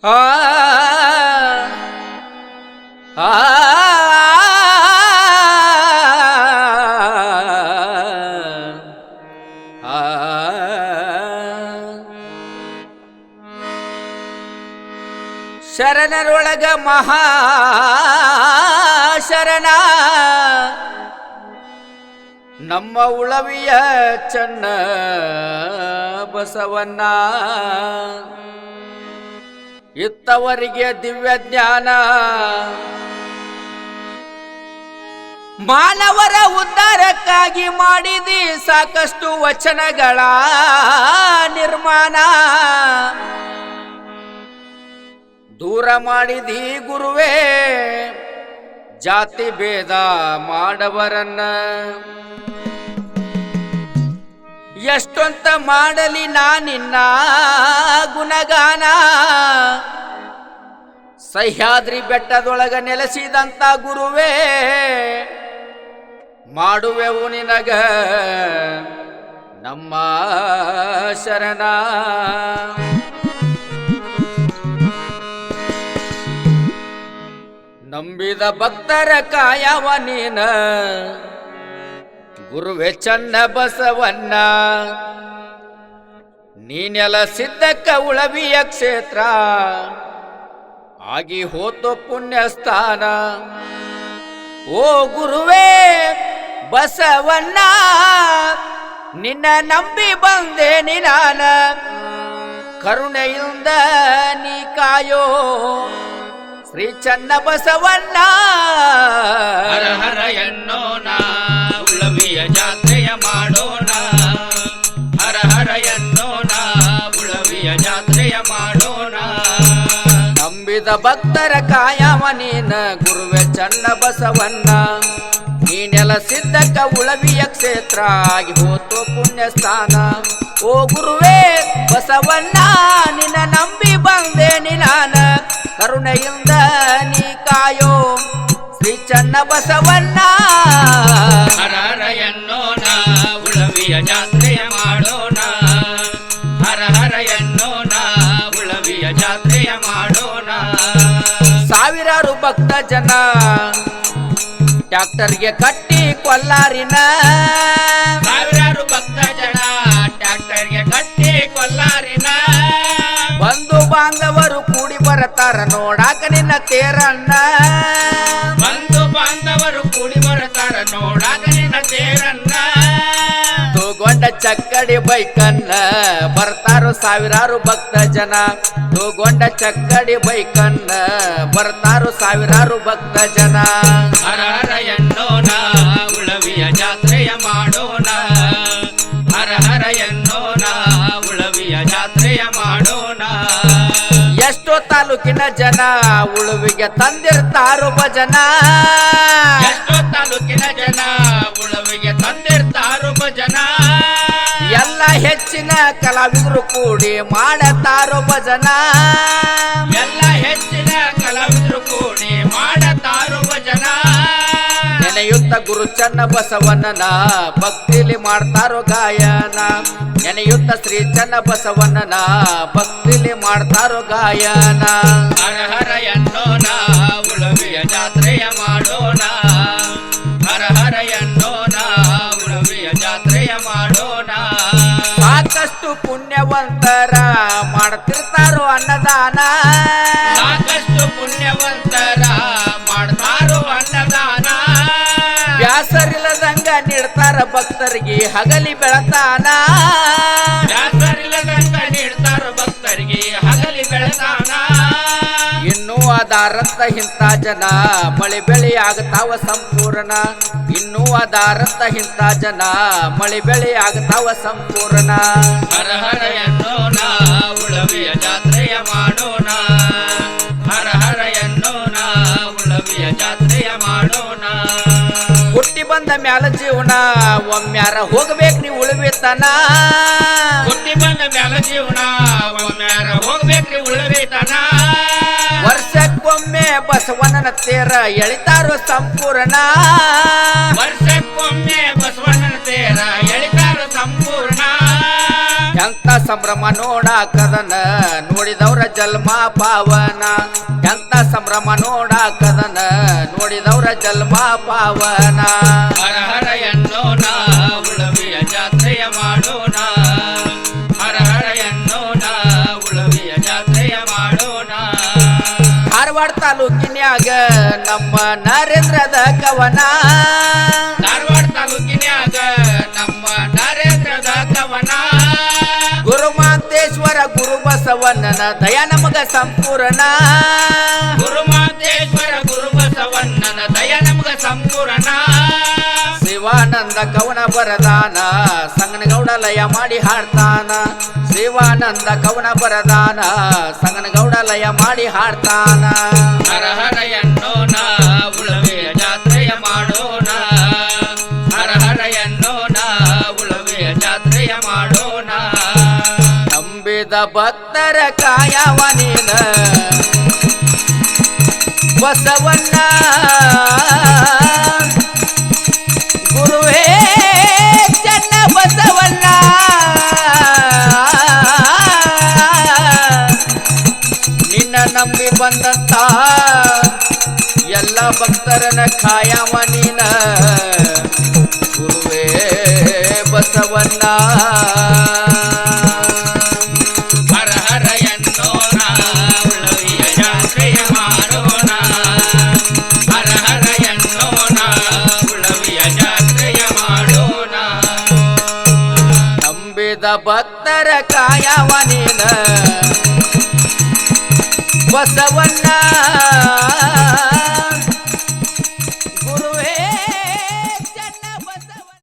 ಆ ಆ ಶರಣರೊಳಗ ಮಹಾಶರಣ ನಮ್ಮ ಉಳವಿಯ ಚನ್ನ ಬಸವಣ್ಣ ಇತ್ತವರಿಗೆ ದಿವ್ಯ ಜ್ಞಾನ ಮಾನವರ ಉದ್ಧಾರಕ್ಕಾಗಿ ಮಾಡಿದಿ ಸಾಕಷ್ಟು ವಚನಗಳ ನಿರ್ಮಾಣ ದೂರ ಮಾಡಿದಿ ಗುರುವೇ ಜಾತಿ ಭೇದ ಮಾಡವರನ್ನ ಎಷ್ಟೊಂತ ಮಾಡಲಿ ನಾನಿನ್ನ ಗುಣಗಾನ ಸಹ್ಯಾದ್ರಿ ಬೆಟ್ಟದೊಳಗ ನೆಲೆಸಿದಂತ ಗುರುವೇ ಮಾಡುವೆವು ನಿನಗ ನಮ್ಮ ಶರಣ ನಂಬಿದ ಭಕ್ತರ ಕಾಯವ ನೀನ ಗುರುವೆ ಚನ್ನ ಬಸವಣ್ಣ ನೀನೆಲ ಸಿದ್ಧಕ್ಕ ಉಳವಿಯ ಕ್ಷೇತ್ರ ಆಗಿ ಹೋತು ಪುಣ್ಯಸ್ಥಾನ ಓ ಗುರುವೇ ಬಸವಣ್ಣ ನಿನ್ನ ನಂಬಿ ಬಂದೆ ನಿನಾನ ಕರುಣೆಯಿಂದ ನೀ ಕಾಯೋ ಶ್ರೀ ಚನ್ನ ಬಸವಣ್ಣ ಹರ ಹರ ಎನ್ನೋಣ ಉಳವಿಯ ಜಾತ್ರೆಯ ಮಾಡೋಣ ಹರ ಹರ ಎನ್ನೋಣ ಉಳವಿಯ ಜಾತ್ರೆಯ ಮಾಡೋಣ ನಂಬಿದ ಭಕ್ತರ ಕಾಯವ ನೀನ ಗುರುವೆ ಚನ್ನ ಬಸವಣ್ಣ ನೀನೆಲ ಸಿದ್ಧಕ್ಕ ಉಳವಿಯ ಕ್ಷೇತ್ರ ಆಗಿ ಹೋತು ಪುಣ್ಯಸ್ಥಾನ ಓ ಗುರುವೇ ಬಸವಣ್ಣ ನಿನ್ನ ನಂಬಿ ಬಂದೆ ನಿನಾನ ಕರುಣೆಯಿಂದ ನೀ ಕಾಯೋ ಶ್ರೀ ಚನ್ನ ಬಸವಣ್ಣ ಹರ ಹರ ಎನ್ನೋಣ ಉಳವಿಯ ಜಾತ್ರೆಯ ಮಾಡೋಣ ಹರ ಹರ ಎನ್ನೋಣ ಉಳವಿಯ ಜಾತ್ರೆಯ ಮಾಡೋಣ ಸಾವಿರಾರು ಭಕ್ತ ಜನ ಟ್ರ್ಯಾಕ್ಟರ್ಗೆ ಕಟ್ಟಿ ಕೊಲ್ಲಾರಿನ ಸಾವಿರಾರು ಭಕ್ತ ಜನ ಟ್ರ್ಯಾಕ್ಟರ್ಗೆ ಕಟ್ಟಿ ಕೊಲ್ಲಾರಿನ ಬಂಧು ಬಾಂಧವರು ಕೂಡಿ ಬರತಾರ ನೋಡಾಕ ನಿನ್ನ ತೇರಣ್ಣ ಬಂಧು ಬಾಂಧವರು ಕೂಡಿ ಬರತಾರ ನೋಡಾಕ ನಿನ್ನ ತೇರನ್ನ ತೂಗೊಂಡ ಚಕ್ಕಡಿ ಬೈಕನ್ನ ಬರ್ತಾರೋ ಸಾವಿರಾರು ಭಕ್ತ ಜನ ತೂಗೊಂಡ ಚಕ್ಕಡಿ ಬೈಕನ್ನ ಬರ್ತಾರೋ ಸಾವಿರಾರು ಭಕ್ತ ಜನ ಹರ ಹರ ಎನ್ನೋಣ ಉಳವಿಯ ಜಾತ್ರೆಯ ಮಾಡೋಣ ಹರ ಹರ ಎನ್ನೋಣ ಉಳವಿಯ ಜಾತ್ರೆಯ ಮಾಡೋಣ ಎಷ್ಟೋ ತಾಲೂಕಿನ ಜನ ಉಳುವಿಗೆ ತಂದಿರ್ತಾರೋ ಭಜನ ಎಷ್ಟೋ ತಾಲೂಕಿನ ಜನ ಉಳವಿಗೆ ತಂದಿರ್ತಾರು ಭಜನ ಎಲ್ಲ ಹೆಚ್ಚಿನ ಕಲಾವಿದರು ಕೂಡಿ ಮಾಡತಾರೋ ಭಜನ ಎಲ್ಲ ಹೆಚ್ಚಿನ ಕಲಾವಿದರು ಕೂಡಿ ಮಾಡತಾರು ಭಜನ ನೆನೆಯುತ್ತ ಗುರು ಚನ್ನ ಬಸವಣ್ಣನ ಭಕ್ತಿಲಿ ಮಾಡ್ತಾರೋ ಗಾಯನ ನೆನೆಯುತ್ತ ಶ್ರೀ ಚನ್ನ ಬಸವಣ್ಣನ ಭಕ್ತಿಲಿ ಮಾಡ್ತಾರೋ ಗಾಯನ ಹರ ಹರ ಎನ್ನೋಣ ಉಳವಿಯ ಜಾತ್ರೆಯ ಮಾಡೋಣ ಹರ ಹರ ಎನ್ನೋಣ ಉಳವಿಯ ಜಾತ್ರೆಯ ಮಾಡೋಣ ಸಾಕಷ್ಟು ಪುಣ್ಯವಂತರ ಮಾಡ್ತಿರ್ತಾರೋ ಅನ್ನದಾನ ಸಾಕಷ್ಟು ಪುಣ್ಯವಂತರ ಮಾಡ್ತಾರೋ ಅನ್ನದಾನ ಬ್ಯಾಸರಿಲ್ಲದಂಗ ನೀಡ್ತಾರ ಭಕ್ತರಿಗೆ ಹಗಲಿ ಬೆಳತಾನ ಬ್ಯಾಸರಿಲ್ಲದಂಗ ನೀಡ್ತಾರ ಭಕ್ತರಿಗೆ ಹಗಲಿ ಬೆಳತಾನ ಇನ್ನೂ ಅದಾರಂತ ಇಂಥ ಜನ ಮಳೆ ಬೆಳೆ ಆಗ್ತಾವ ಸಂಪೂರ್ಣ ಇನ್ನೂ ಅದಾರಂತ ಇಂಥ ಜನ ಮಳೆ ಬೆಳೆ ಆಗ್ತಾವ ಸಂಪೂರ್ಣ ಹರ ಹರ ಎನ್ನೋಣ ಉಳವಿಯ ಜಾತ್ರೆಯ ಮಾಡೋಣ ಹರ ಹರ ಎನ್ನೋಣ ಉಳವಿಯ ಜಾತ್ರೆಯ ಮಾಡೋಣ ಹುಟ್ಟಿ ಬಂದ ಮ್ಯಾಲ ಜೀವನ ಒಮ್ಮ್ಯಾರ ಹೋಗ್ಬೇಕು ನೀವು ಉಳಿವಿತನ ಹುಟ್ಟಿ ಬಂದ ಮ್ಯಾಲ ಜೀವನ ಒಮ್ಮ್ಯಾರ ಹೋಗ್ಬೇಕ್ರಿ ಉಳವೇತನ ವರ್ಷಕ್ಕೊಮ್ಮೆ ಬಸವಣ್ಣನ ತೇರ ಎಳಿತಾರೋ ಸಂಪೂರ್ಣ ವರ್ಷಕ್ಕೊಮ್ಮೆ ಬಸವಣ್ಣನ ತೇರ ಎಳಿತಾರ ಸಂಪೂರ್ಣ ಎಂತ ಎಂತ ಸಂಭ್ರಮ ನೋಡಾಕದನ ನೋಡಿದವ್ರ ಜನ್ಮ ಪಾವನ ಎಂತ ಸಂಭ್ರಮ ನೋಡಾಕದನ ನೋಡಿದವ್ರ ಜನ್ಮ ಪಾವನ ಹರ ಹರ ಎನ್ನೋಣ ಉಳವಿಯ ಜಾತ್ರೆಯ ಮಾಡೋಣ ಹರ ಹರ ಎನ್ನೋಣ ಉಳವಿಯ ಜಾತ್ರೆಯ ಮಾಡೋಣ ಧಾರವಾಡ ತಾಲೂಕಿನ್ಯಾಗ ನಮ್ಮ ನರೇಂದ್ರದ ಕವನ ಧಾರವಾಡ ತಾಲೂಕಿನ್ಯಾಗ ನಮ್ಮ ನರೇಂದ್ರದ ಕವನ ಗುರುಮಾಂತೇಶ್ವರ ಗುರು ಬಸವಣ್ಣನ ದಯ ನಮಗ ಸಂಪೂರ್ಣ ಗುರುಮಾಂತೇಶ್ವರ ಗುರು ಬಸವಣ್ಣನ ದಯ ನಮಗ ಸಂಪೂರ್ಣ ಶಿವಾನಂದ ಕವನ ಬರದಾನ ಸಂಗನಗೌಡ ಲಯ ಮಾಡಿ ಹಾಡ್ತಾನ ಶಿವಾನಂದ ಕವನ ಬರದಾನ ಸಂಗನಗೌಡ ಲಯ ಮಾಡಿ ಹಾಡ್ತಾನ ಹರ ಹರ ಎನ್ನೋಣ ಉಳವೆಯ ಜಾತ್ರೆಯ ಮಾಡೋಣ ಹರ ಹರ ಎನ್ನೋಣ ಉಳವೆಯ ಜಾತ್ರೆಯ ಮಾಡೋಣ ನಂಬಿದ ಭಕ್ತರ ಕಾಯವ ನೀನ ಬಸವಣ್ಣ ಗುರುವೇ ಚೆನ್ನ ಬಸವಣ್ಣ ನಿನ್ನ ನಂಬಿ ಬಂದಂತ ಎಲ್ಲ ಭಕ್ತರನ ಕಾಯವ ನೀನ ಗುರುವೇ ಬಸವಣ್ಣ ಹರ ಹರ ಎನ್ನೋಣ ಉಳವಿಯ ಜಾತ್ರೆಯ ಮಾಡೋಣ ಹರ ಹರ ಎನ್ನೋಣ ಉಳವಿಯ ಜಾತ್ರೆಯ ಮಾಡೋಣ ನಂಬಿದ ಭಕ್ತರ ಕಾಯವ ನೀನ ಬಸವಣ್ಣ